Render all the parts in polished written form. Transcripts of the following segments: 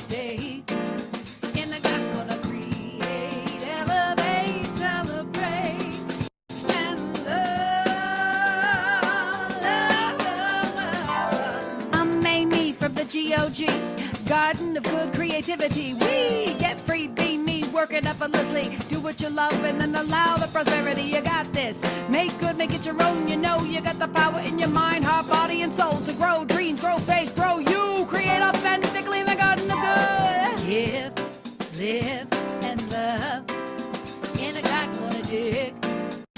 day. In the God's gonna create, elevate, celebrate, and love. I'm Amy from the GOG, Garden of Good Creativity. We get free, be me, working effortlessly. Do what you love and then allow the prosperity. You got this. Make good, make it your own. You know you got the power in your mind, heart, body, and soul to grow dreams, grow faith, grow you. Create authentically in the Garden of Good. Live, and love. In a God gonna dig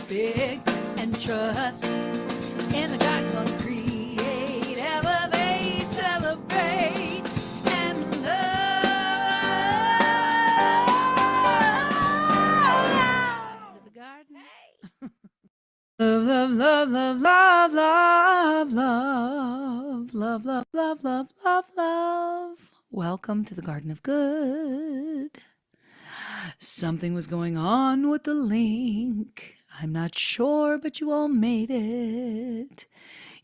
big and trust. In a God gonna create, elevate, celebrate, and love. To the garden. Love, love, love, love, love, love, love, love, love, love, love, love, love. Welcome to the Garden of Good. Something was going on with the link. I'm not sure, but you all made it.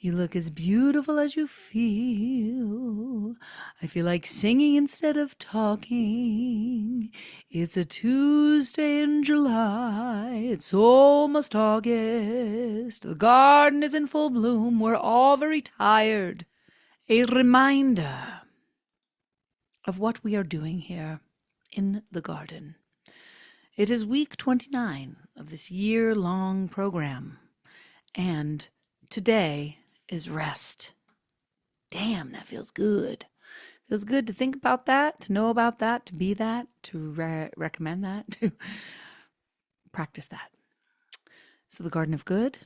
You look as beautiful as you feel. I feel like singing instead of talking. It's a Tuesday in July. It's almost August. The garden is in full bloom. We're all very tired. A reminder of what we are doing here in the garden. It is week 29 of this year-long program, and today is rest. Damn, that feels good. Feels good to think about that, to know about that, to be that, to recommend that, to practice that. So the Garden of Good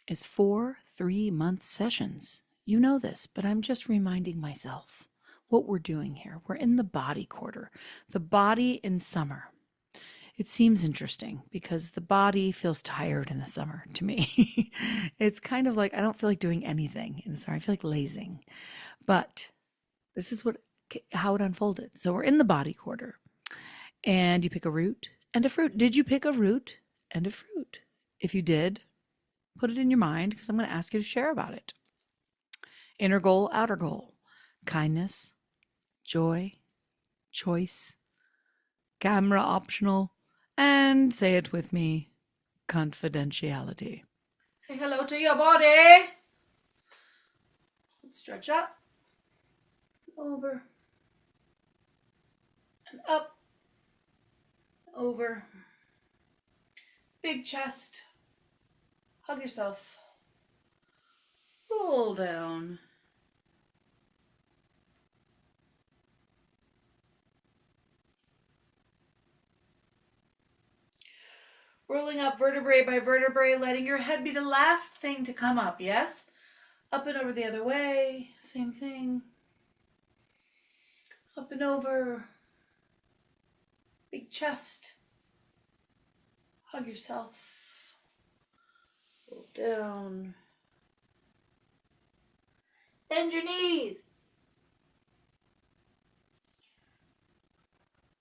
is 4 3-month sessions. You know this, but I'm just reminding myself what we're doing here. We're in the body quarter, the body in summer. It seems interesting because the body feels tired in the summer to me. It's kind of like I don't feel like doing anything in the summer. I feel like lazing. But this is how it unfolded. So we're in the body quarter, and you pick a root and a fruit. Did you pick a root and a fruit? If you did, put it in your mind because I'm going to ask you to share about it. Inner goal, outer goal, kindness, joy, choice, camera optional, and say it with me, confidentiality. Say hello to your body. Stretch up, over, and up, over. Big chest. Hug yourself. Roll down. Rolling up vertebrae by vertebrae, letting your head be the last thing to come up, yes? Up and over the other way, same thing. Up and over. Big chest. Hug yourself. Roll down. Bend your knees.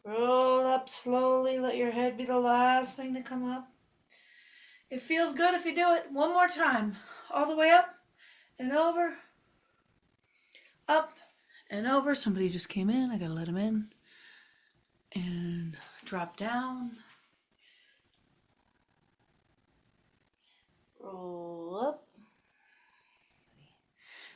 Roll up slowly. Let your head be the last thing to come up. It feels good if you do it. One more time. All the way up and over. Up and over. Somebody just came in. I gotta let them in. And drop down. Roll up.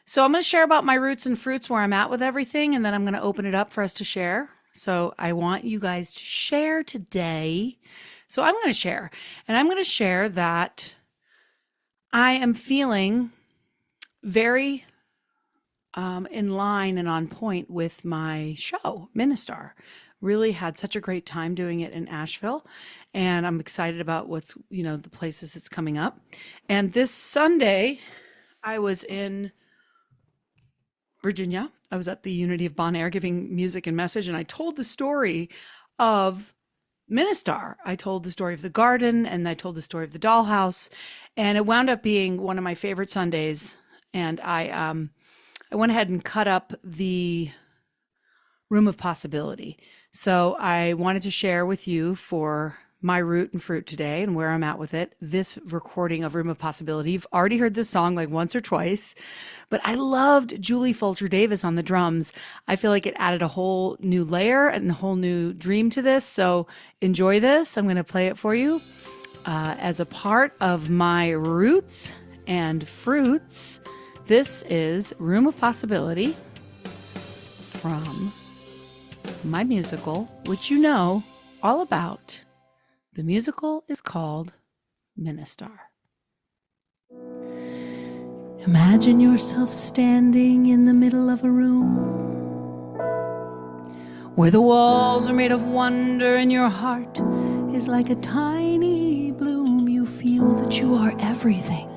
So I'm going to share about my roots and fruits, where I'm at with everything, and then I'm going to open it up for us to share. So I want you guys to share today. So I'm going to share, and I'm going to share that I am feeling very in line and on point with my show, Ministar. Really had such a great time doing it in Asheville, and I'm excited about what's, the places it's coming up. And this Sunday, I was in Virginia. I was at the Unity of Bon Air giving music and message, and I told the story of Ministar. I told the story of the garden, and I told the story of the dollhouse, and it wound up being one of my favorite Sundays. And I went ahead and cut up the room of possibility. So I wanted to share with you for my root and fruit today and where I'm at with it. This recording of Room of Possibility, you've already heard this song like once or twice, but I loved Julie Fulcher Davis on the drums. I feel like it added a whole new layer and a whole new dream to this. So enjoy this. I'm going to play it for you as a part of my roots and fruits. This is Room of Possibility from my musical, which you know all about. The musical is called Ministar. Imagine yourself standing in the middle of a room where the walls are made of wonder and your heart is like a tiny bloom. You feel that you are everything,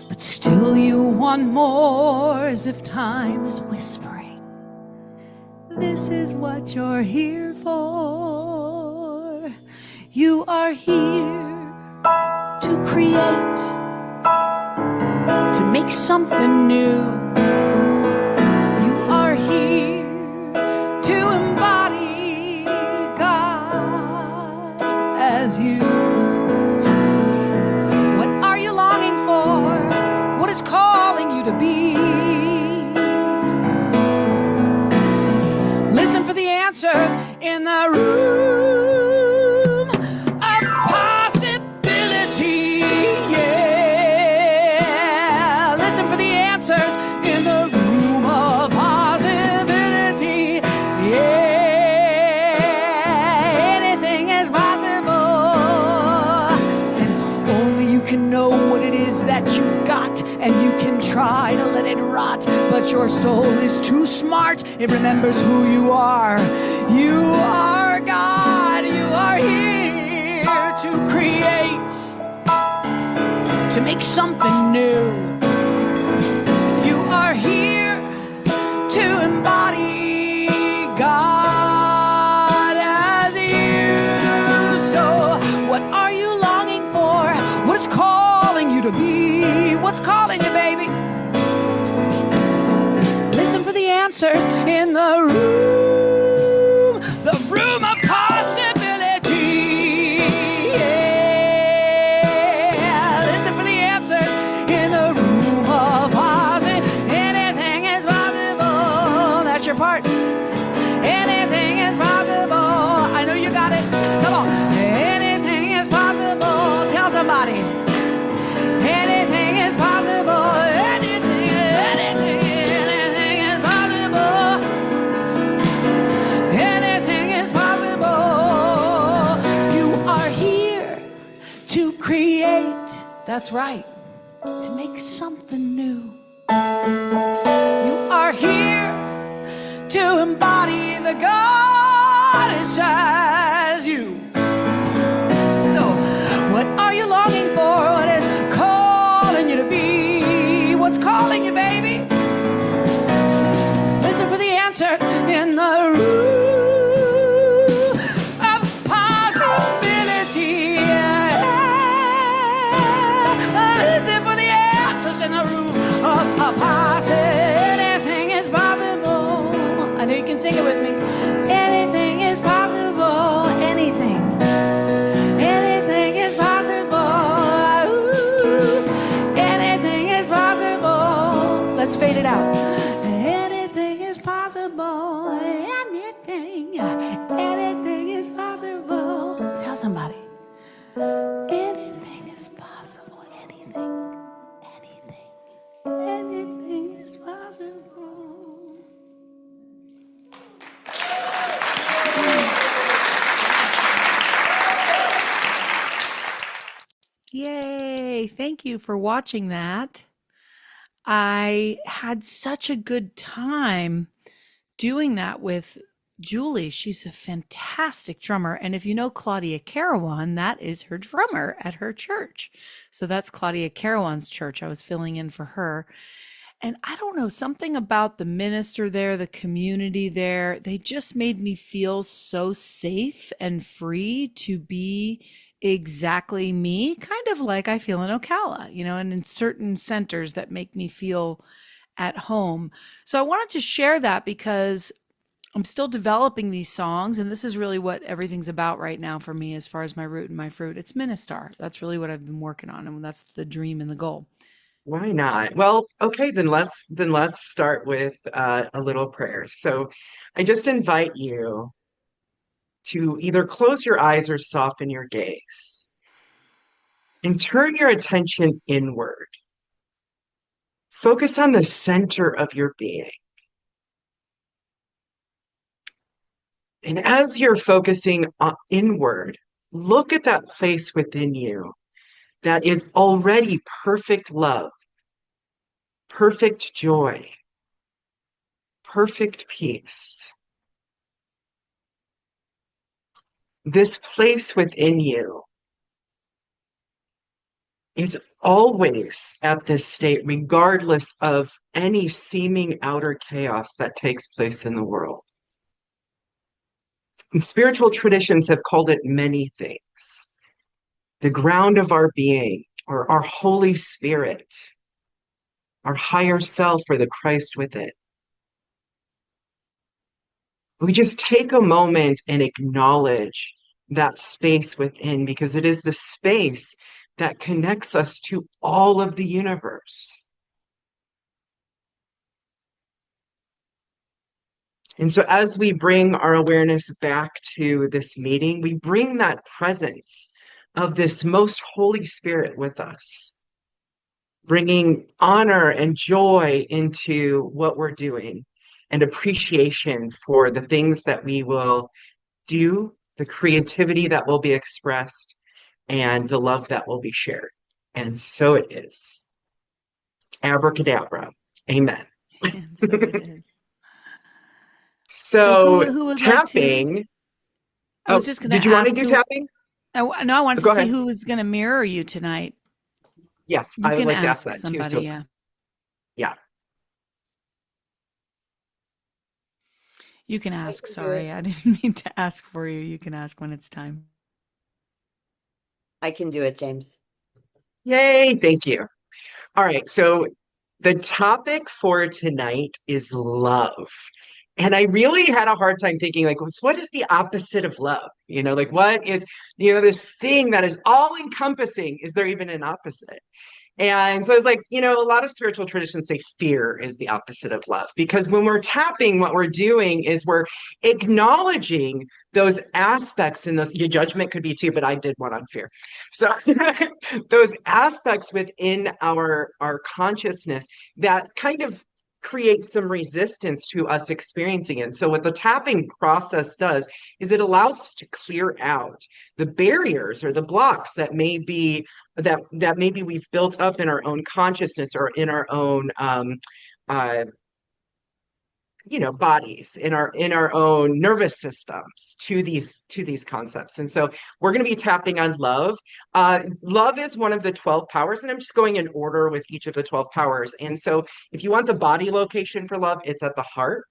but still you want more, as if time is whispering. This is what you're here for. You are here to create, to make something new. You are here to embody God as you. What are you longing for? What is calling you to be? Listen for the answers in the room of possibility. Yeah, listen for the answers in the room of possibility. Yeah, anything is possible, and only you can know what it is that you've got, and you can try to let it rot, but your soul is too smart. It remembers who you are. You are God. You are here to create, to make something new. You are here to embody God as you. So what are you longing for? What's calling you to be? What's calling you, baby? Listen for the answers in the room of possibility. Yeah, listen for the answers in the room of possibility. Anything is possible. That's your part. Anything is possible. I know you got it. Come on. Anything is possible. Tell somebody. Anything is possible. Anything is possible. Anything is possible. You are here to create. That's right. To make something new. You are here to embody the goddess as you. So, what are you longing for? What is calling you to be? What's calling you, baby? Listen for the answer in the room of possibility. Listen for the answers in the room of possibility. Anything is possible. I know you can sing it with me. Anything is possible. Anything. Anything is possible. Ooh. Anything is possible. Let's fade it out. Anything is possible. Anything. Anything is possible. Tell somebody. Anything is possible. Anything. Anything. Anything is possible. Yay! Thank you for watching that. I had such a good time doing that with Julie. She's a fantastic drummer. And if you know Claudia Carawan, that is her drummer at her church. So that's Claudia Carawan's church. I was filling in for her. And I don't know, something about the minister there, the community there, they just made me feel so safe and free to be exactly me, kind of like I feel in Ocala, and in certain centers that make me feel at home. So I wanted to share that because I'm still developing these songs, and this is really what everything's about right now for me as far as my root and my fruit. It's Ministar. That's really what I've been working on, and that's the dream and the goal. Why not? Well, okay, then let's start with a little prayer. So I just invite you to either close your eyes or soften your gaze and turn your attention inward. Focus on the center of your being. And as you're focusing inward, look at that place within you that is already perfect love, perfect joy, perfect peace. This place within you is always at this state, regardless of any seeming outer chaos that takes place in the world. And spiritual traditions have called it many things. The ground of our being, or our Holy Spirit, our higher self, or the Christ within. We just take a moment and acknowledge that space within because it is the space that connects us to all of the universe. And so, as we bring our awareness back to this meeting, we bring that presence of this most Holy Spirit with us, bringing honor and joy into what we're doing and appreciation for the things that we will do, the creativity that will be expressed, and the love that will be shared. And so it is. Abracadabra. Amen. And so it is. So So who would like to? tapping. I was Oh, just going did to you want to ask do who. tapping? No, I wanted to Go see ahead. who was going to mirror you tonight. Yes, You I would can like to ask ask that too. somebody. So Yeah, yeah, you can I ask. can do it. Sorry, I didn't mean to ask for you. You can ask when it's time. I can do it, James. yay, thank you. All right, so the topic for tonight is love. And I really had a hard time thinking, like, what is the opposite of love? Like what is, this thing that is all encompassing? Is there even an opposite? And so it's like, a lot of spiritual traditions say fear is the opposite of love because when we're tapping, what we're doing is we're acknowledging those aspects and those, your judgment could be too, but I did one on fear. So those aspects within our consciousness that kind of create some resistance to us experiencing it. So what the tapping process does is it allows us to clear out the barriers or the blocks that maybe we've built up in our own consciousness or in our own uh, bodies, in our own nervous systems to these concepts. And so we're going to be tapping on love. Love is one of the 12 powers, and I'm just going in order with each of the 12 powers. And so if you want the body location for love, it's at the heart.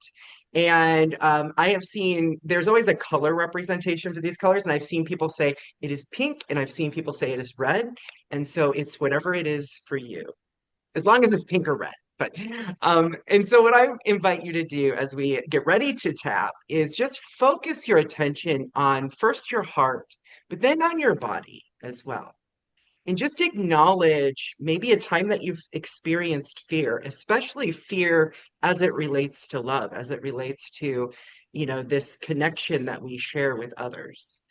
And I have seen there's always a color representation for these colors, and I've seen people say it is pink, and I've seen people say it is red. And so it's whatever it is for you, as long as it's pink or red. But and so what I invite you to do as we get ready to tap is just focus your attention on first your heart, but then on your body as well. And just acknowledge maybe a time that you've experienced fear, especially fear as it relates to love, as it relates to, this connection that we share with others.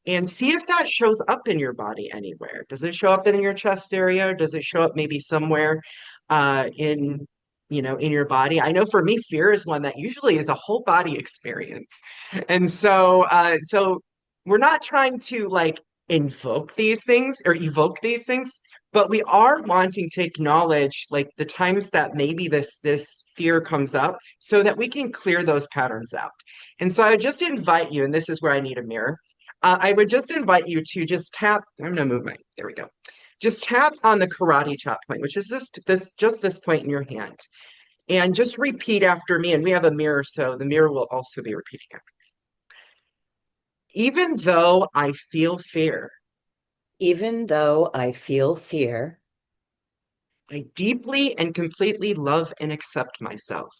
And see if that shows up in your body anywhere. Does it show up in your chest area? Or does it show up maybe somewhere in your body? I know for me, fear is one that usually is a whole body experience. And so we're not trying to like invoke these things or evoke these things, but we are wanting to acknowledge like the times that maybe this fear comes up so that we can clear those patterns out. And so I would just invite you, and this is where I need a mirror. I would just invite you to just tap. I'm gonna move there we go. Just tap on the karate chop point, which is this point in your hand. And just repeat after me. And we have a mirror, so the mirror will also be repeating after me. Even though I feel fear, Even though I feel fear, I deeply and completely love and accept myself.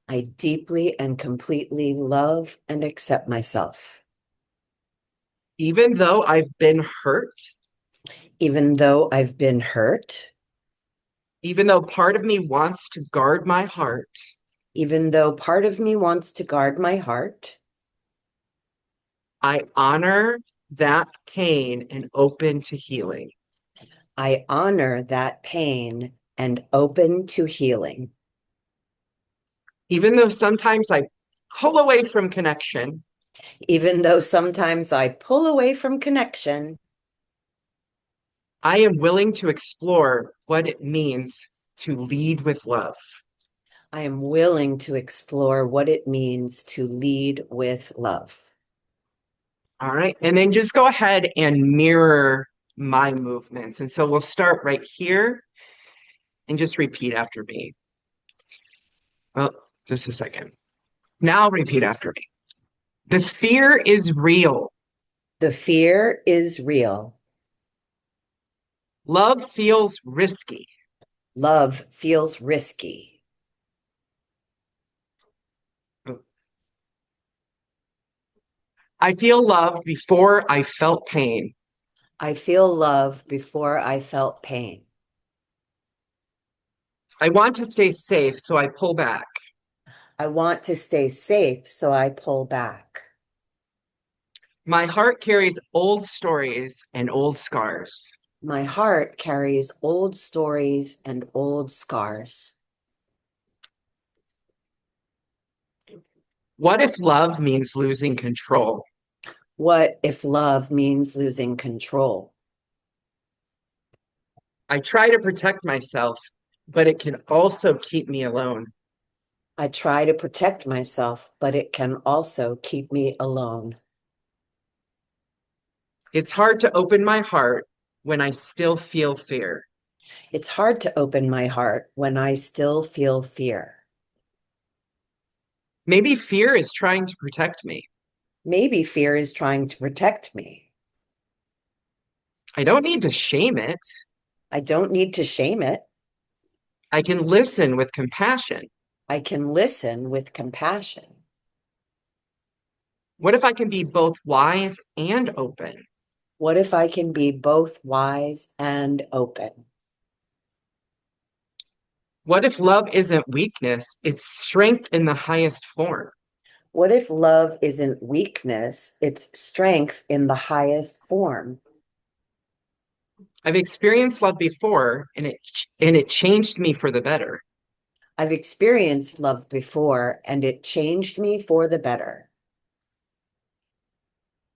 I deeply and completely love and accept myself. Even though I've been hurt, Even though I've been hurt, even though part of me wants to guard my heart, even though part of me wants to guard my heart, I honor that pain and open to healing. I honor that pain and open to healing. Even though sometimes I pull away from connection, Even though sometimes I pull away from connection, I am willing to explore what it means to lead with love. I am willing to explore what it means to lead with love. All right. And then just go ahead and mirror my movements. And so we'll start right here and just repeat after me. Well, just a second. Now repeat after me. The fear is real. The fear is real. Love feels risky. Love feels risky. I feel love before I felt pain. I feel love before I felt pain. I want to stay safe, so I pull back. I want to stay safe, so I pull back. My heart carries old stories and old scars. My heart carries old stories and old scars. What if love means losing control? What if love means losing control? I try to protect myself, but it can also keep me alone. I try to protect myself, but it can also keep me alone. It's hard to open my heart when I still feel fear. It's hard to open my heart when I still feel fear. Maybe fear is trying to protect me. Maybe fear is trying to protect me. I don't need to shame it. I don't need to shame it. I can listen with compassion. I can listen with compassion. What if I can be both wise and open? What if I can be both wise and open? What if love isn't weakness, it's strength in the highest form? What if love isn't weakness, it's strength in the highest form? I've experienced love before and it changed me for the better. I've experienced love before and it changed me for the better.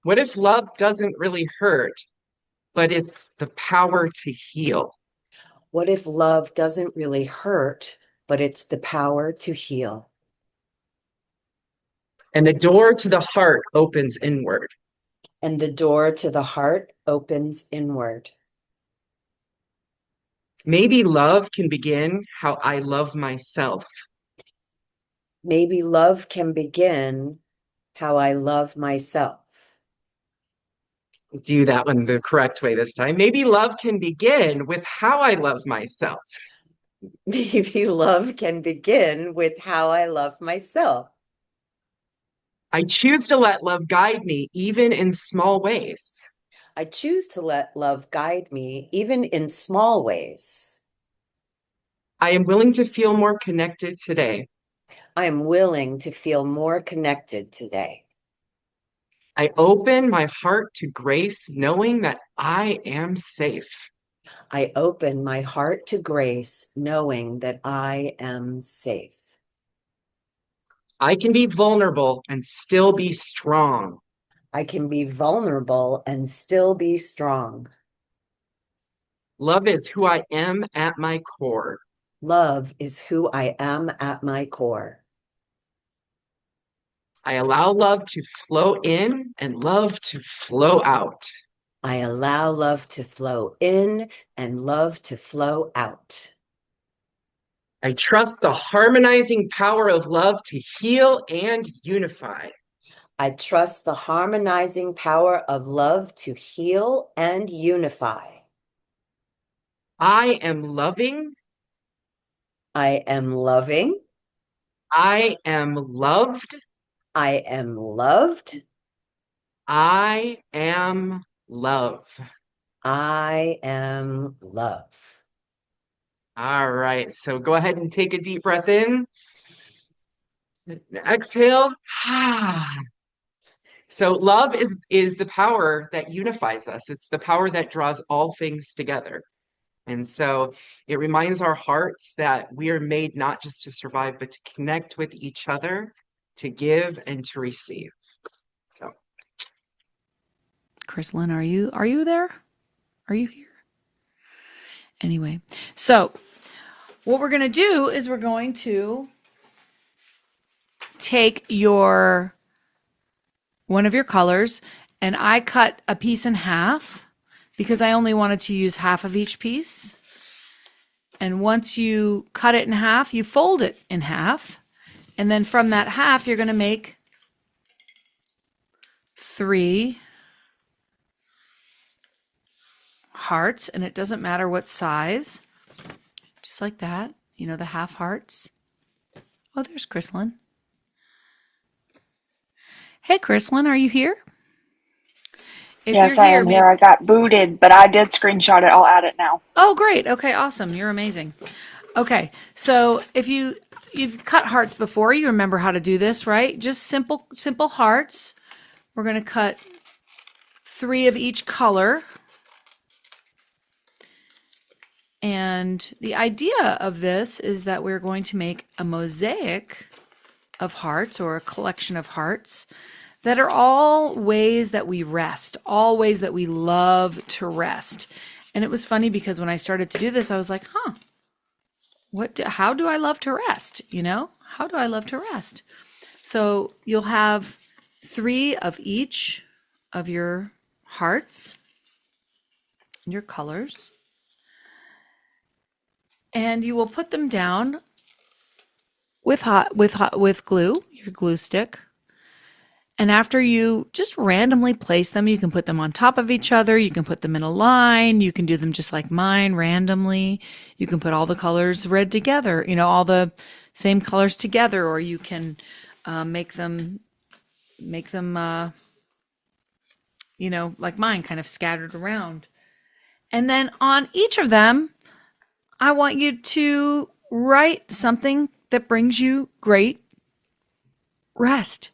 What if love doesn't really hurt, but it's the power to heal? What if love doesn't really hurt, but it's the power to heal? And the door to the heart opens inward. And the door to the heart opens inward. Maybe love can begin how I love myself. Maybe love can begin how I love myself. Do that one the correct way this time. Maybe love can begin with how I love myself. Maybe love can begin with how I love myself. I choose to let love guide me even in small ways. I choose to let love guide me, even in small ways. I am willing to feel more connected today. I am willing to feel more connected today. I open my heart to grace, knowing that I am safe. I open my heart to grace, knowing that I am safe. I can be vulnerable and still be strong. I can be vulnerable and still be strong. Love is who I am at my core. Love is who I am at my core. I allow love to flow in and love to flow out. I allow love to flow in and love to flow out. I trust the harmonizing power of love to heal and unify. I trust the harmonizing power of love to heal and unify. I am loving. I am loving. I am loved. I am loved. I am love. I am love. All right. So go ahead and take a deep breath in. Exhale. So love is the power that unifies us. It's the power that draws all things together. And so it reminds our hearts that we are made not just to survive, but to connect with each other, to give and to receive. So Chrislyn, are you there? Are you here? Anyway, so what we're going to do is we're going to take one of your colors, and I cut a piece in half because I only wanted to use half of each piece. And once you cut it in half, you fold it in half. And then from that half, you're going to make 3 hearts, and it doesn't matter what size. Just like that. You know, the half hearts. Oh, there's Chrislyn. Hey, Chrislyn, are you here? If Yes, you're I am here. maybe... I got booted, but I did screenshot it. I'll add it now. Oh, great. Okay, awesome. You're amazing. Okay, so if you've cut hearts before, you remember how to do this, right? Just simple hearts. We're going to cut 3 of each color. And the idea of this is that we're going to make a mosaic of hearts, or a collection of hearts, that are all ways that we rest, all ways that we love to rest. And it was funny because when I started to do this, I was like, how do I love to rest? You know, how do I love to rest? So you'll have 3 of each of your hearts and your colors. And you will put them down with glue, your glue stick. And after you just randomly place them, you can put them on top of each other. You can put them in a line. You can do them just like mine, randomly. You can put all the colors red together, you know, all the same colors together, or you can make them, you know, like mine, kind of scattered around. And then on each of them, I want you to write something that brings you great rest.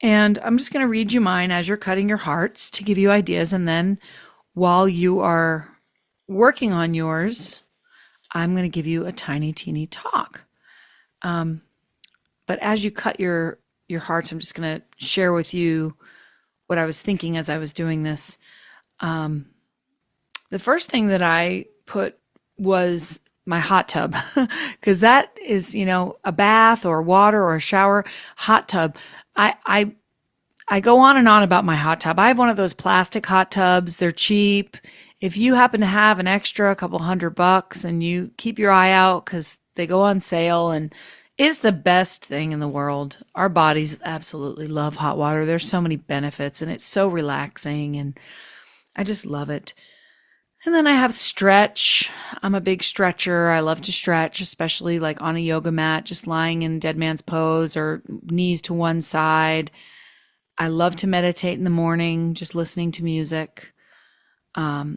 And I'm just going to read you mine as you're cutting your hearts to give you ideas. And then while you are working on yours, I'm going to give you a tiny, teeny talk. But as you cut your hearts, I'm just going to share with you what I was thinking as I was doing this. The first thing that I put was my hot tub, because that is, you know, a bath or water or a shower. Hot tub. I go on and on about my hot tub. I have one of those plastic hot tubs. They're cheap. If you happen to have an extra couple $100 and you keep your eye out, because they go on sale, and it's the best thing in the world. Our bodies absolutely love hot water. There's so many benefits, and it's so relaxing, and I just love it. And then I have stretch. I'm a big stretcher. I love to stretch, especially like on a yoga mat, just lying in dead man's pose or knees to one side. I love to meditate in the morning, just listening to music. I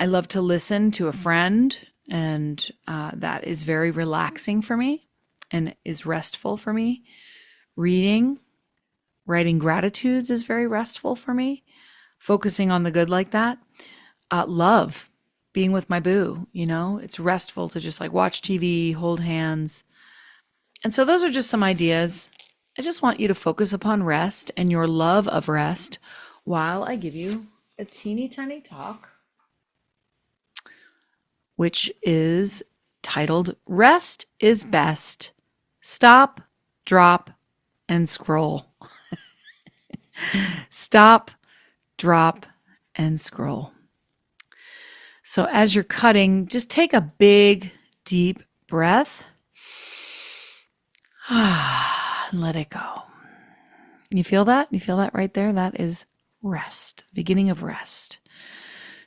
love to listen to a friend, and that is very relaxing for me and is restful for me. Writing gratitudes is very restful for me. Focusing on the good like that. Love being with my boo, you know, it's restful to just like watch TV, hold hands. And so those are just some ideas. I just want you to focus upon rest and your love of rest while I give you a teeny tiny talk, which is titled Rest is Best. Stop, drop, and scroll. Stop, drop, and scroll. So as you're cutting, just take a big, deep breath and let it go. You feel that? You feel that right there? That is rest, beginning of rest.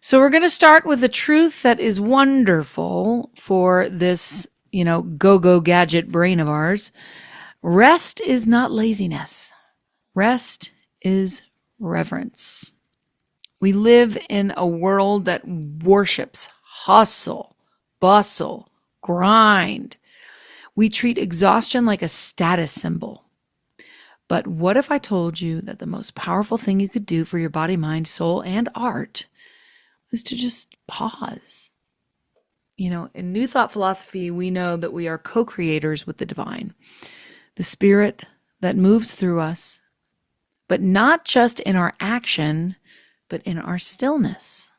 So we're going to start with a truth that is wonderful for this, you know, go-go gadget brain of ours. Rest is not laziness. Rest is reverence. We live in a world that worships hustle, bustle, grind. We treat exhaustion like a status symbol. But what if I told you that the most powerful thing you could do for your body, mind, soul, and art was to just pause? You know, in New Thought philosophy, we know that we are co-creators with the divine, the spirit that moves through us, but not just in our action, but in our stillness.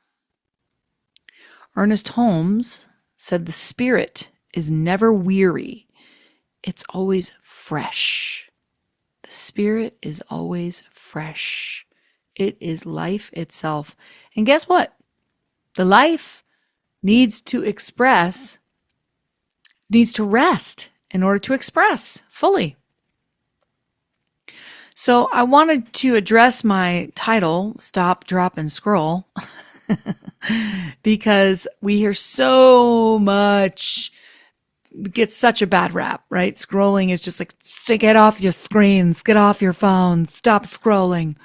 Ernest Holmes said the spirit is never weary. It's always fresh. The spirit is always fresh. It is life itself. And guess what? The life needs to rest in order to express fully. So I wanted to address my title, Stop, Drop, and Scroll, because we hear so much, gets such a bad rap, right? Scrolling is just like, get off your screens, get off your phones, stop scrolling.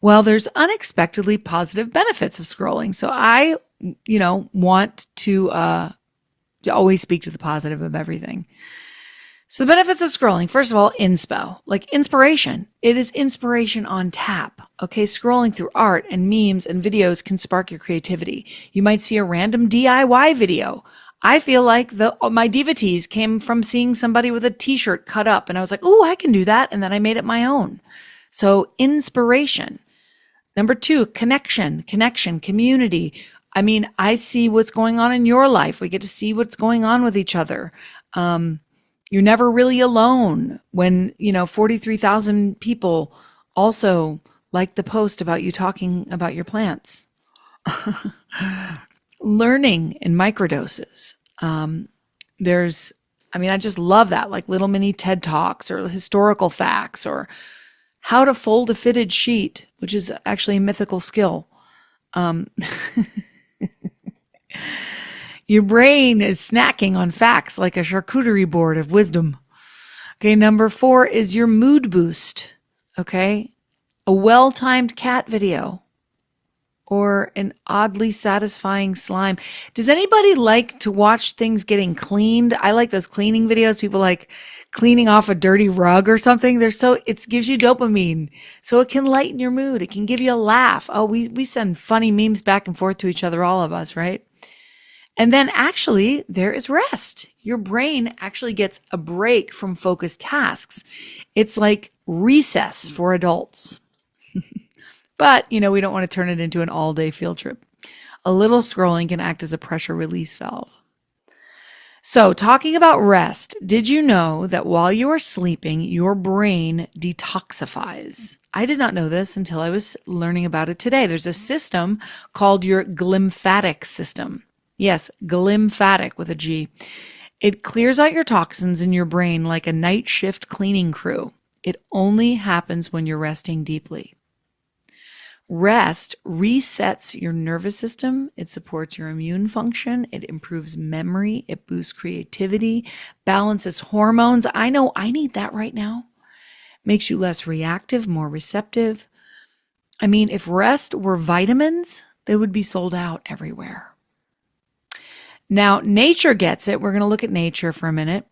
Well, there's unexpectedly positive benefits of scrolling. So I, want to always speak to the positive of everything. So the benefits of scrolling, first of all, inspo, like inspiration. It is inspiration on tap. Okay, scrolling through art and memes and videos can spark your creativity. You might see a random DIY video. I feel like my devotees came from seeing somebody with a t-shirt cut up, and I was like, "Ooh, I can do that," and then I made it my own. So inspiration. Number 2, connection, community. I mean, I see what's going on in your life. We get to see what's going on with each other. You're never really alone when, 43,000 people also like the post about you talking about your plants. Learning in microdoses. I just love that, like little mini TED Talks or historical facts or how to fold a fitted sheet, which is actually a mythical skill. Your brain is snacking on facts like a charcuterie board of wisdom. Okay, number 4 is your mood boost. Okay, a well-timed cat video or an oddly satisfying slime. Does anybody like to watch things getting cleaned? I like those cleaning videos. People like cleaning off a dirty rug or something. It gives you dopamine. So it can lighten your mood. It can give you a laugh. Oh, we send funny memes back and forth to each other, all of us, right? And then actually there is rest. Your brain actually gets a break from focused tasks. It's like recess for adults. But, we don't want to turn it into an all-day field trip. A little scrolling can act as a pressure release valve. So talking about rest, did you know that while you are sleeping, your brain detoxifies? I did not know this until I was learning about it today. There's a system called your glymphatic system. Yes, glymphatic with a G. It clears out your toxins in your brain like a night shift cleaning crew. It only happens when you're resting deeply. Rest resets your nervous system. It supports your immune function. It improves memory. It boosts creativity, balances hormones. I know I need that right now. Makes you less reactive, more receptive. I mean, if rest were vitamins, they would be sold out everywhere. Now, nature gets it. We're going to look at nature for a minute.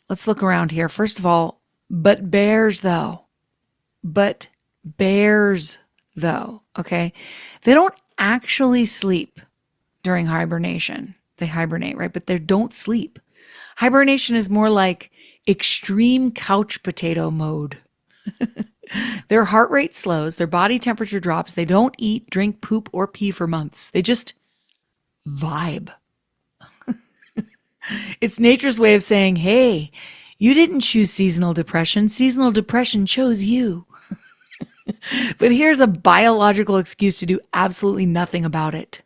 Let's look around here. First of all, bears, okay? They don't actually sleep during hibernation. They hibernate, right? But they don't sleep. Hibernation is more like extreme couch potato mode. Their heart rate slows, their body temperature drops. They don't eat, drink, poop, or pee for months. They just vibe. It's nature's way of saying, hey, you didn't choose seasonal depression. Seasonal depression chose you. But here's a biological excuse to do absolutely nothing about it.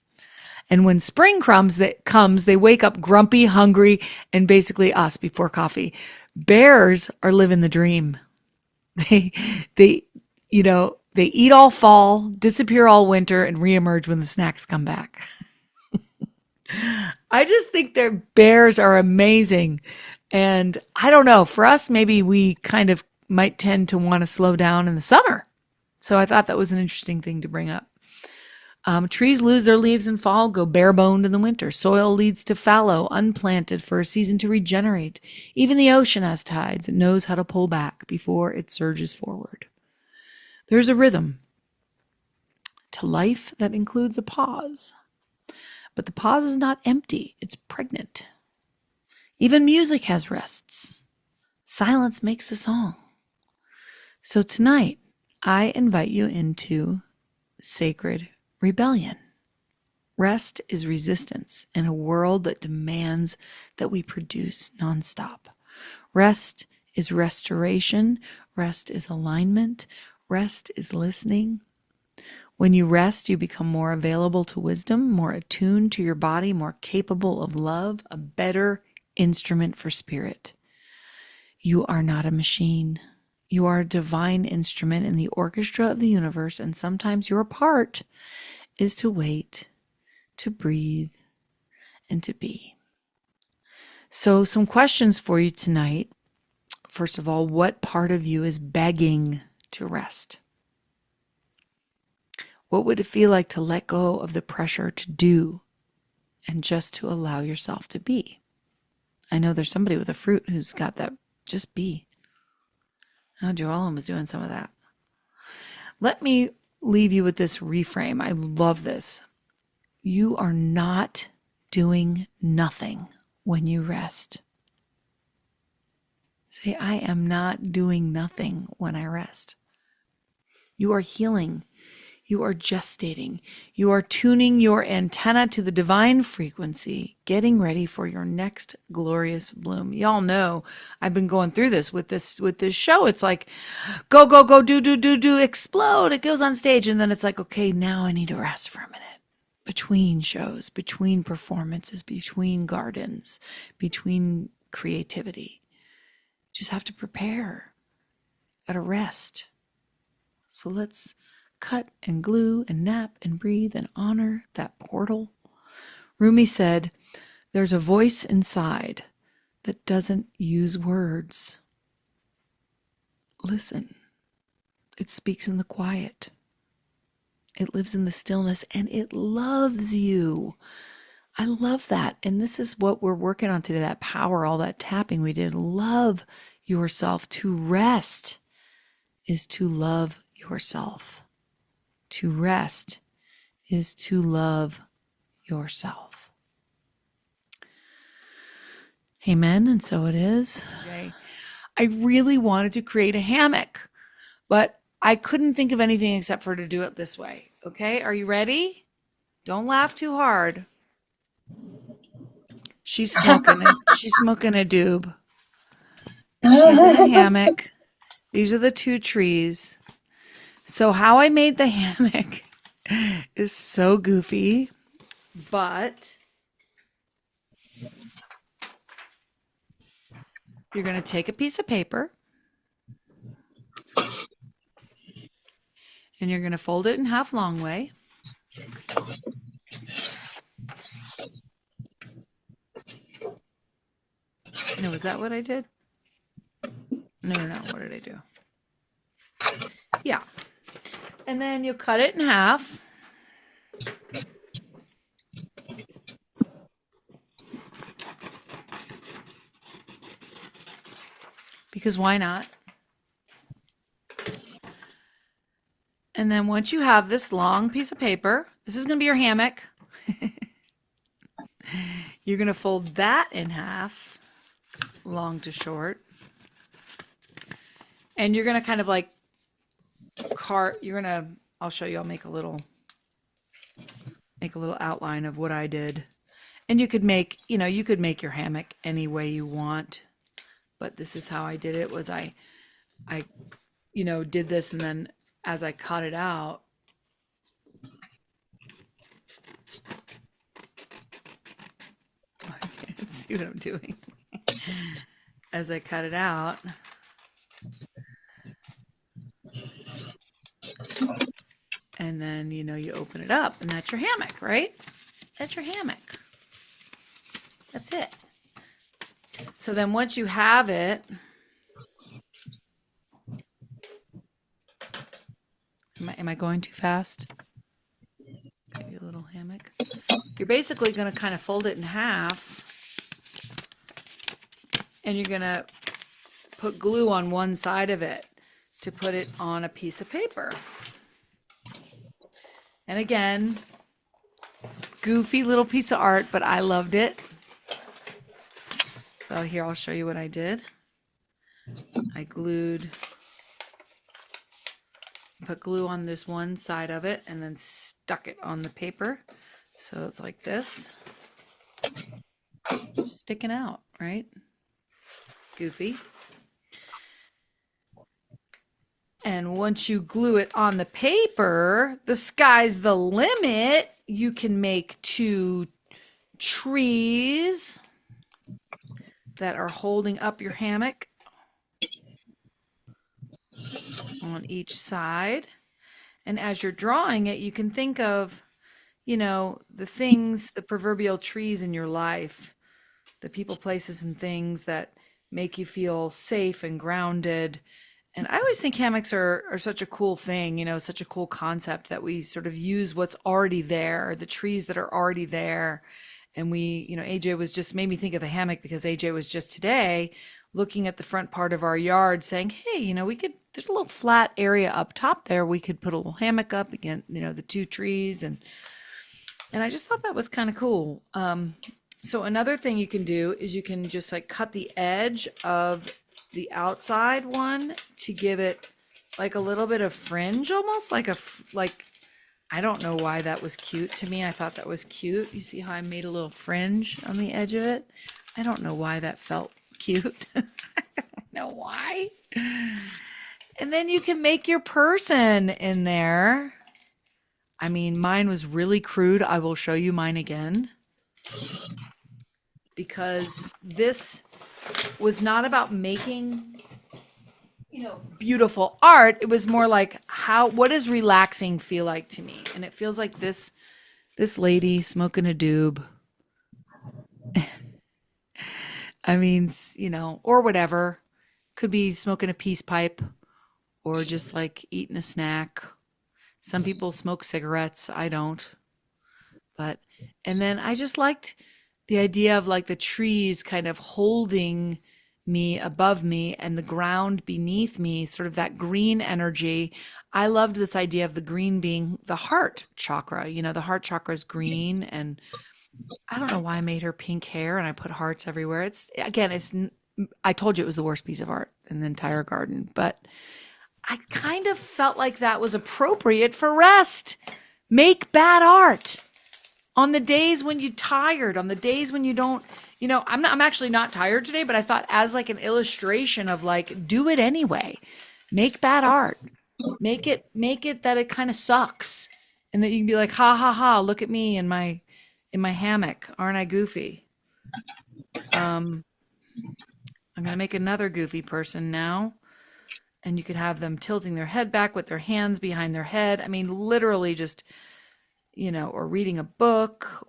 And when spring comes, they wake up grumpy, hungry, and basically us before coffee. Bears are living the dream. They eat all fall, disappear all winter, and reemerge when the snacks come back. I just think their bears are amazing. And I don't know, for us, maybe we kind of might tend to want to slow down in the summer. So I thought that was an interesting thing to bring up. Trees lose their leaves in fall, go bare-boned in the winter. Soil leads to fallow, unplanted for a season to regenerate. Even the ocean has tides. It knows how to pull back before it surges forward. There's a rhythm to life that includes a pause. But the pause is not empty, it's pregnant. Even music has rests. Silence makes a song. So tonight, I invite you into sacred rebellion. Rest is resistance in a world that demands that we produce nonstop. Rest is restoration. Rest is alignment. Rest is listening. When you rest, you become more available to wisdom, more attuned to your body, more capable of love, a better instrument for spirit. You are not a machine. You are a divine instrument in the orchestra of the universe, and sometimes your part is to wait, to breathe, and to be. So some questions for you tonight. First of all, what part of you is begging to rest? What would it feel like to let go of the pressure to do and just to allow yourself to be? I know there's somebody with a fruit who's got that, just be. Oh, Joellen was doing some of that. Let me leave you with this reframe. I love this. You are not doing nothing when you rest. Say, I am not doing nothing when I rest. You are healing. You are gestating. You are tuning your antenna to the divine frequency, getting ready for your next glorious bloom. Y'all know I've been going through this with this show. It's like, go, go, go, do, explode. It goes on stage. And then it's like, okay, now I need to rest for a minute. Between shows, between performances, between gardens, between creativity. Just have to prepare. Gotta rest. So let's cut and glue and nap and breathe and honor that portal. Rumi said, there's a voice inside that doesn't use words. Listen. It speaks in the quiet. It lives in the stillness and it loves you. I love that. And this is what we're working on today, that power, all that tapping we did. Love yourself. To rest is to love yourself. To rest is to love yourself. Amen. And so it is. I really wanted to create a hammock, but I couldn't think of anything except for to do it this way. Okay, are you ready? Don't laugh too hard. She's smoking a doob. She's in a hammock. These are the two trees. So how I made the hammock is so goofy, but you're going to take a piece of paper and you're going to fold it in half long way. No, is that what I did? No. What did I do? Yeah. And then you'll cut it in half. Because why not? And then once you have this long piece of paper, this is going to be your hammock. You're going to fold that in half, long to short. And you're going to kind of like I'll show you, I'll make a little outline of what I did. And you could make your hammock any way you want. But this is how I did it, was I did this, and then as I cut it out, see what I'm doing. As I cut it out, and then, you open it up, and that's your hammock, right? That's your hammock. That's it. So then once you have it, am I going too fast? Give you a little hammock. You're basically going to kind of fold it in half, and you're going to put glue on one side of it to put it on a piece of paper. And again, goofy little piece of art, but I loved it. So here, I'll show you what I did. I put glue on this one side of it and then stuck it on the paper. So it's like this, sticking out, right? Goofy. And once you glue it on the paper, the sky's the limit. You can make 2 trees that are holding up your hammock on each side. And as you're drawing it, you can think of, you know, the proverbial trees in your life, the people, places, and things that make you feel safe and grounded. And I always think hammocks are such a cool thing, you know, such a cool concept that we sort of use what's already there, the trees that are already there. And we, you know, AJ was just made me think of the hammock because AJ was just today looking at the front part of our yard saying, hey, you know, there's a little flat area up top there. We could put a little hammock up against, you know, the 2 trees. And I just thought that was kind of cool. So another thing you can do is you can just like cut the edge of the outside one to give it like a little bit of fringe, almost like I don't know why that was cute to me. I thought that was cute. You see how I made a little fringe on the edge of it? I don't know why that felt cute. I don't know why. And then you can make your person in there. I mean, mine was really crude. I will show you mine again, because this was not about making, you know, beautiful art. It was more like what does relaxing feel like to me? And it feels like this lady smoking a doob. I mean, you know, or whatever. Could be smoking a peace pipe or just like eating a snack. Some people smoke cigarettes. I don't. And then I just liked the idea of like the trees kind of holding me above me and the ground beneath me, sort of that green energy. I loved this idea of the green being the heart chakra. You know, the heart chakra is green, and I don't know why I made her pink hair and I put hearts everywhere. I told you it was the worst piece of art in the entire garden, but I kind of felt like that was appropriate for rest. Make bad art. On the days when you're tired, on the days when you don't, you know, I'm actually not tired today, but I thought as like an illustration of like, do it anyway. Make bad art. Make it that it kind of sucks. And that you can be like, ha ha ha, look at me in my hammock. Aren't I goofy? I'm going to make another goofy person now. And you could have them tilting their head back with their hands behind their head. I mean, literally just, you know, or reading a book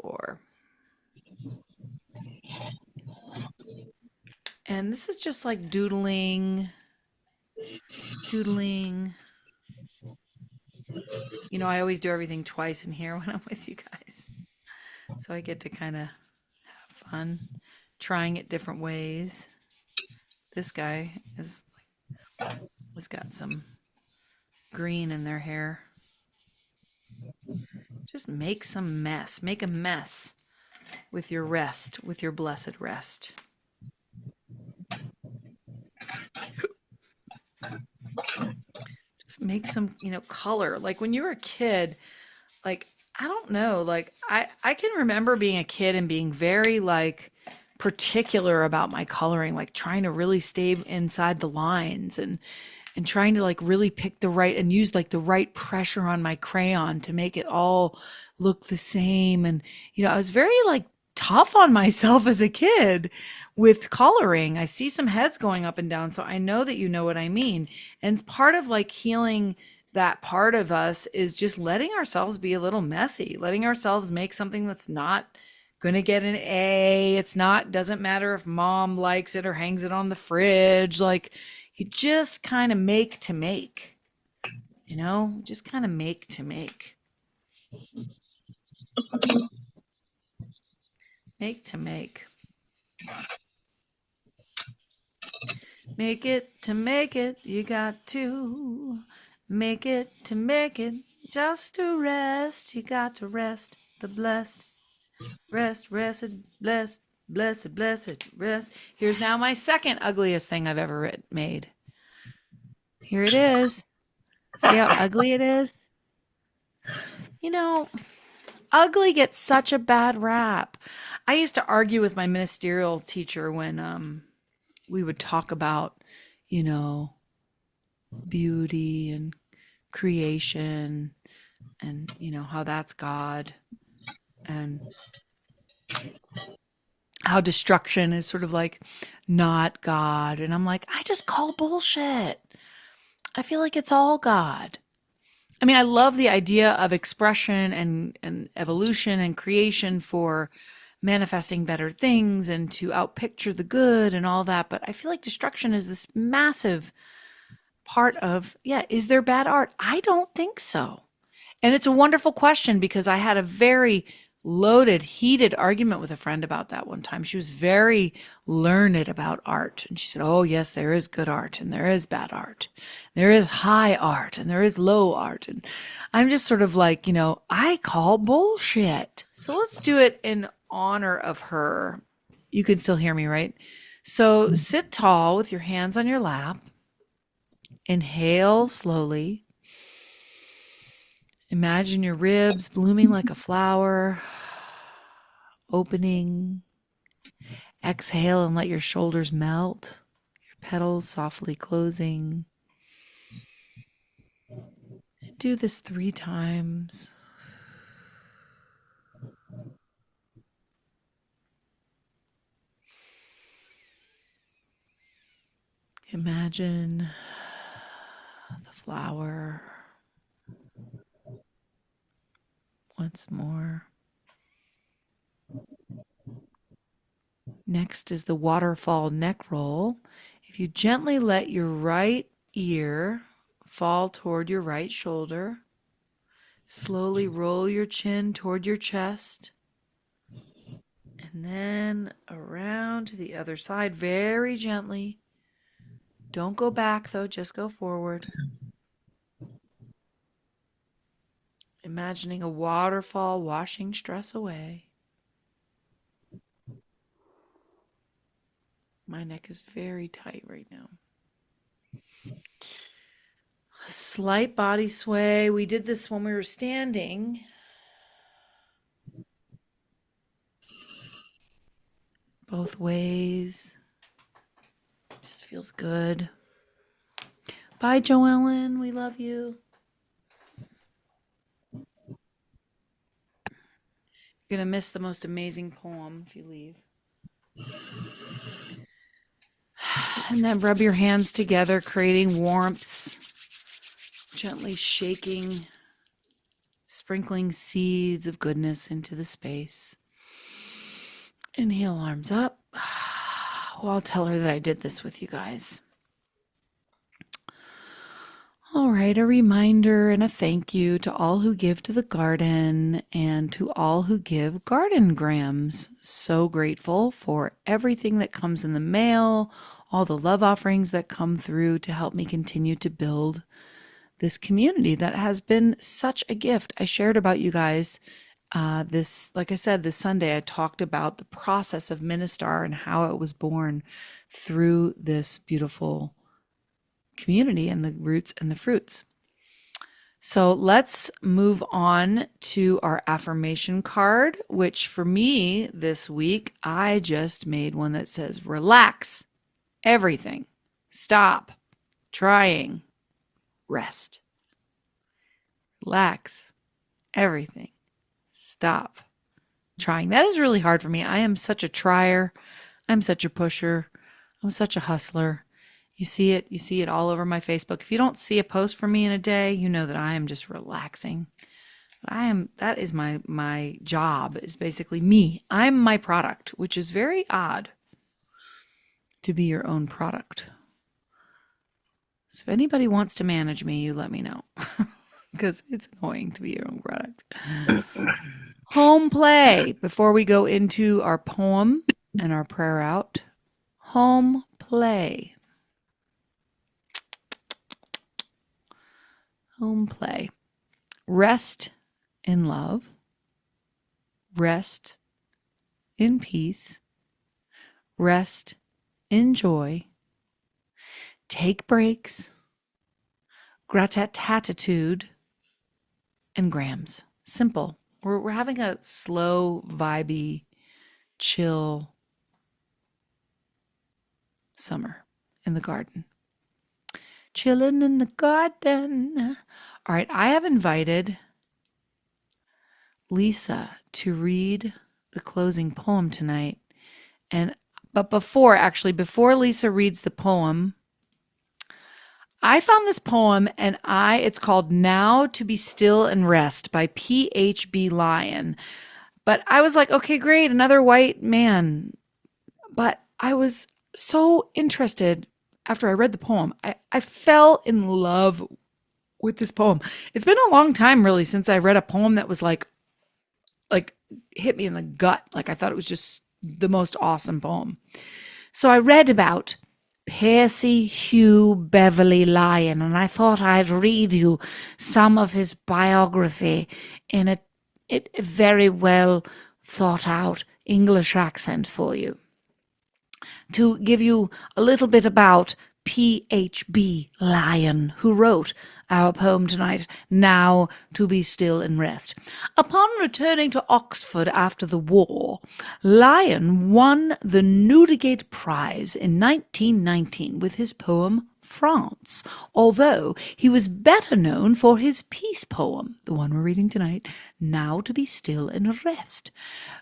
and this is just like doodling. You know, I always do everything twice in here when I'm with you guys. So I get to kind of have fun trying it different ways. This guy has got some green in their hair. Just make some mess. Make a mess with your rest, with your blessed rest. Just make some, you know, color. Like when you were a kid, like, I don't know, like I can remember being a kid and being very like particular about my coloring, like trying to really stay inside the lines and trying to like really pick the right and use like the right pressure on my crayon to make it all look the same. And, you know, I was very like tough on myself as a kid with coloring. I see some heads going up and down, so I know that you know what I mean. And part of like healing that part of us is just letting ourselves be a little messy, letting ourselves make something that's not Gonna get an A. Doesn't matter if mom likes it or hangs it on the fridge. Like, you just kind of make to make, just kind of make to make. Make to make. Make it to make it. You got to make it to make it. Just to rest. You got to rest. The blessed. Rest, blessed, blessed, rest. Here's now my second ugliest thing I've ever made. Here it is. See how ugly it is? Ugly gets such a bad rap. I used to argue with my ministerial teacher when we would talk about, beauty and creation and, how that's God and how destruction is sort of like not God. And I'm like, I just call bullshit. I feel like it's all God. I mean, I love the idea of expression and evolution and creation for manifesting better things and to outpicture the good and all that. But I feel like destruction is this massive part of, is there bad art? I don't think so. And it's a wonderful question because I had a very loaded, heated argument with a friend about that one time. She was very learned about art. And she said, oh, yes, there is good art and there is bad art. There is high art and there is low art. And I'm just sort of like, I call bullshit. So let's do it in honor of her. You can still hear me, right? So sit tall with your hands on your lap. Inhale slowly. Imagine your ribs blooming like a flower, opening. Exhale and let your shoulders melt, your petals softly closing. Do this 3 times. Imagine the flower. Once more. Next is the waterfall neck roll. If you gently let your right ear fall toward your right shoulder, slowly roll your chin toward your chest, and then around to the other side very gently. Don't go back though, just go forward. Imagining a waterfall washing stress away. My neck is very tight right now. A slight body sway. We did this when we were standing. Both ways. Just feels good. Bye, Joellen. We love you. You're going to miss the most amazing poem if you leave. And then rub your hands together, creating warmths. Gently shaking, sprinkling seeds of goodness into the space. Inhale, arms up. Well, I'll tell her that I did this with you guys. All right, a reminder and a thank you to all who give to the garden and to all who give garden grams. So grateful for everything that comes in the mail, all the love offerings that come through to help me continue to build this community that has been such a gift. I shared about you guys like I said, this Sunday, I talked about the process of Ministar and how it was born through this beautiful community and the roots and the fruits. So let's move on to our affirmation card, which for me this week, I just made one that says, relax everything, stop trying, rest. Relax everything. Stop trying. That is really hard for me. I am such a trier. I'm such a pusher. I'm such a hustler. You see it. You see it all over my Facebook. If you don't see a post from me in a day, you know that I am just relaxing. That is my job, is basically me. I'm my product, which is very odd to be your own product. So if anybody wants to manage me, you let me know, because it's annoying to be your own product. Home play. Before we go into our poem and our prayer out, home play. Home play. Rest in love. Rest in peace. Rest in joy. Take breaks. Gratatatitude. And grams. Simple. We're having a slow, vibey, chill summer in the garden. Chilling in the garden. All right, I have invited Lisa to read the closing poem tonight. But before Lisa reads the poem, I found this poem and it's called Now to Be Still and Rest by P.H.B. Lyon. But I was like, okay, great, another white man. But I was so interested after I read the poem. I fell in love with this poem. It's been a long time, really, since I read a poem that was like hit me in the gut. Like, I thought it was just the most awesome poem. So I read about Percy Hugh Beverly Lyon, and I thought I'd read you some of his biography in a very well thought out English accent for you, to give you a little bit about P.H.B. Lyon, who wrote our poem tonight, Now to Be Still and Rest. Upon returning to Oxford after the war, Lyon won the Newdigate Prize in 1919 with his poem France, although he was better known for his peace poem, the one we're reading tonight, Now to Be Still and Rest.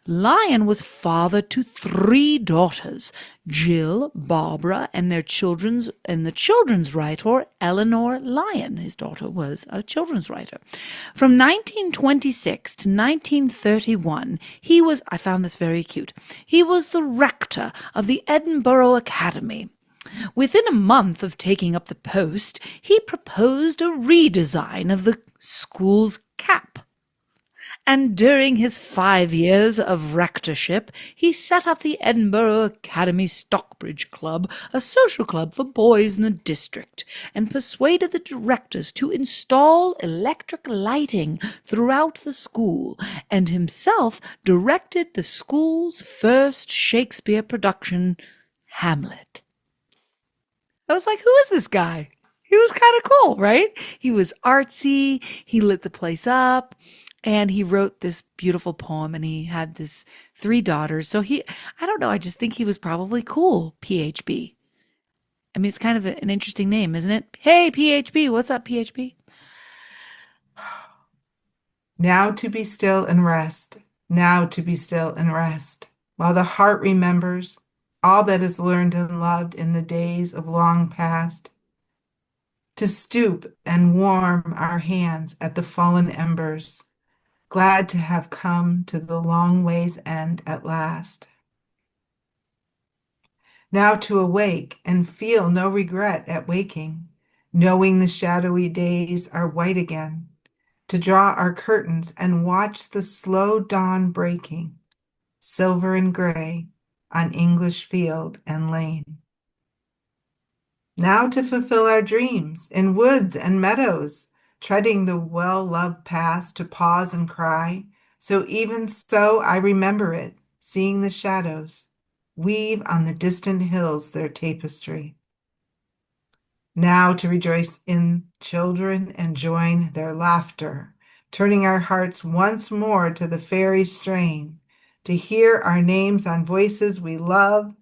Lyon was father to 3 daughters, Jill, Barbara, and the children's writer Eleanor Lyon. His daughter was a children's writer. From 1926 to 1931, I found this very cute, he was the rector of the Edinburgh Academy. Within a month of taking up the post, he proposed a redesign of the school's cap. And during his 5 years of rectorship, he set up the Edinburgh Academy Stockbridge Club, a social club for boys in the district, and persuaded the directors to install electric lighting throughout the school, and himself directed the school's first Shakespeare production, Hamlet. I was like, who is this guy? He was kind of cool, right? He was artsy. He lit the place up, and he wrote this beautiful poem, and he had 3 daughters. So I don't know, I just think he was probably cool, PHB. I mean, it's kind of an interesting name, isn't it? Hey, PHB, what's up, PHB? Now to be still and rest, now to be still and rest, while the heart remembers all that is learned and loved in the days of long past. To stoop and warm our hands at the fallen embers, glad to have come to the long way's end at last. Now to awake and feel no regret at waking, knowing the shadowy days are white again, to draw our curtains and watch the slow dawn breaking, silver and gray, on English field and lane. Now to fulfill our dreams in woods and meadows, treading the well-loved paths to pause and cry. So even so I remember it, seeing the shadows weave on the distant hills their tapestry. Now to rejoice in children and join their laughter, turning our hearts once more to the fairy strain, to hear our names on voices we love,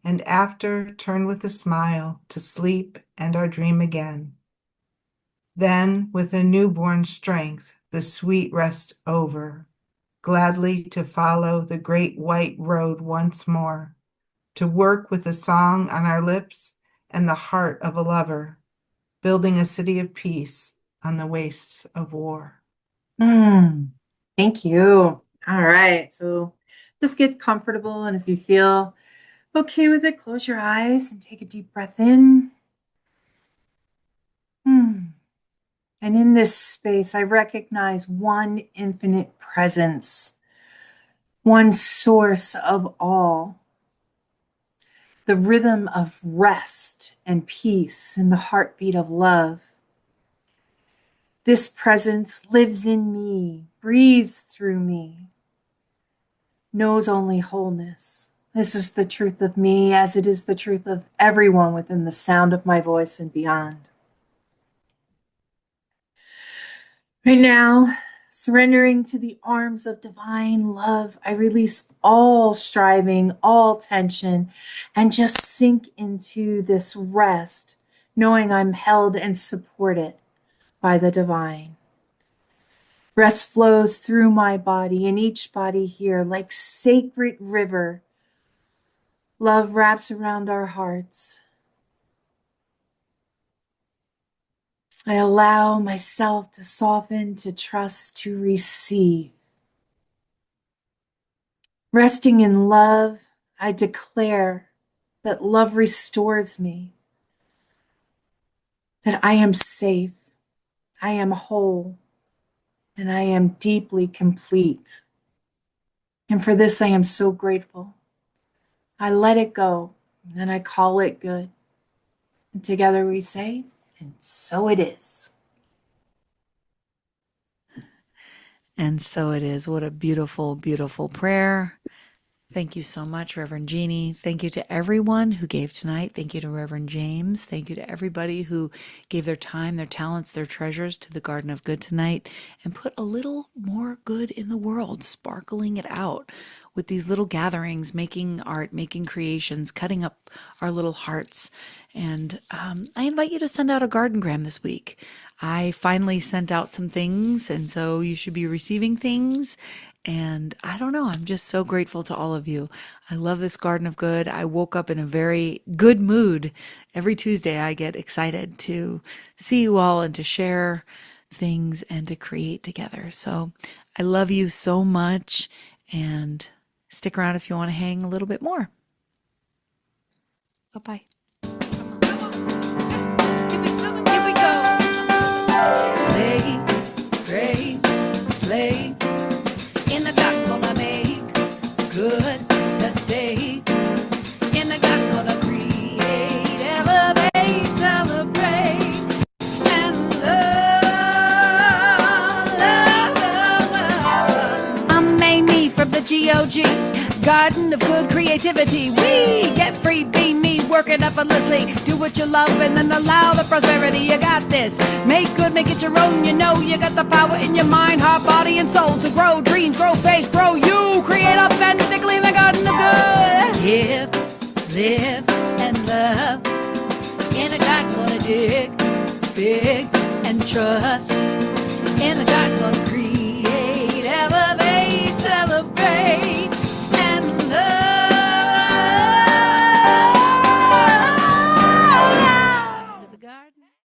and after turn with a smile to sleep and our dream again. Then with a newborn strength, the sweet rest over, gladly to follow the great white road once more, to work with a song on our lips and the heart of a lover, building a city of peace on the wastes of war. Thank you. All right. So just get comfortable. And if you feel okay with it, close your eyes and take a deep breath in. And in this space, I recognize one infinite presence, one source of all, the rhythm of rest and peace and the heartbeat of love. This presence lives in me, breathes through me, knows only wholeness. This is the truth of me as it is the truth of everyone within the sound of my voice and beyond. Right now, surrendering to the arms of divine love, I release all striving, all tension, and just sink into this rest, knowing I'm held and supported by the divine. Rest flows through my body and each body here like sacred river. Love wraps around our hearts. I allow myself to soften, to trust, to receive. Resting in love, I declare that love restores me, that I am safe, I am whole, and I am deeply complete. And for this, I am so grateful. I let it go, and I call it good. And together we say, and so it is. And so it is. What a beautiful, beautiful prayer. Thank you so much, Reverend Jeannie. Thank you to everyone who gave tonight. Thank you to Reverend James. Thank you to everybody who gave their time, their talents, their treasures to the Garden of Good tonight and put a little more good in the world, sparkling it out with these little gatherings, making art, making creations, cutting up our little hearts. And I invite you to send out a gardengram this week. I finally sent out some things, and so you should be receiving things. And I don't know, I'm just so grateful to all of you. I love this Garden of Good. I woke up in a very good mood. Every Tuesday, I get excited to see you all and to share things and to create together. So I love you so much, and stick around if you want to hang a little bit more. Bye-bye. Here we go. Play, pray, slay. In the God gonna make good today. In the God gonna create, elevate, celebrate, and love. I'm Mamie from the GOG, Garden of Good Creativity. We get free, be me, working effortlessly. Do what you love and then allow the prosperity. You got this. Make good, make it your own. You know you got the power in your mind, heart, body, and soul to grow dreams, grow faith, grow you. Create authentically in the Garden of Good. Give, live, and love. In a God gonna dig big and trust. In a God gonna create.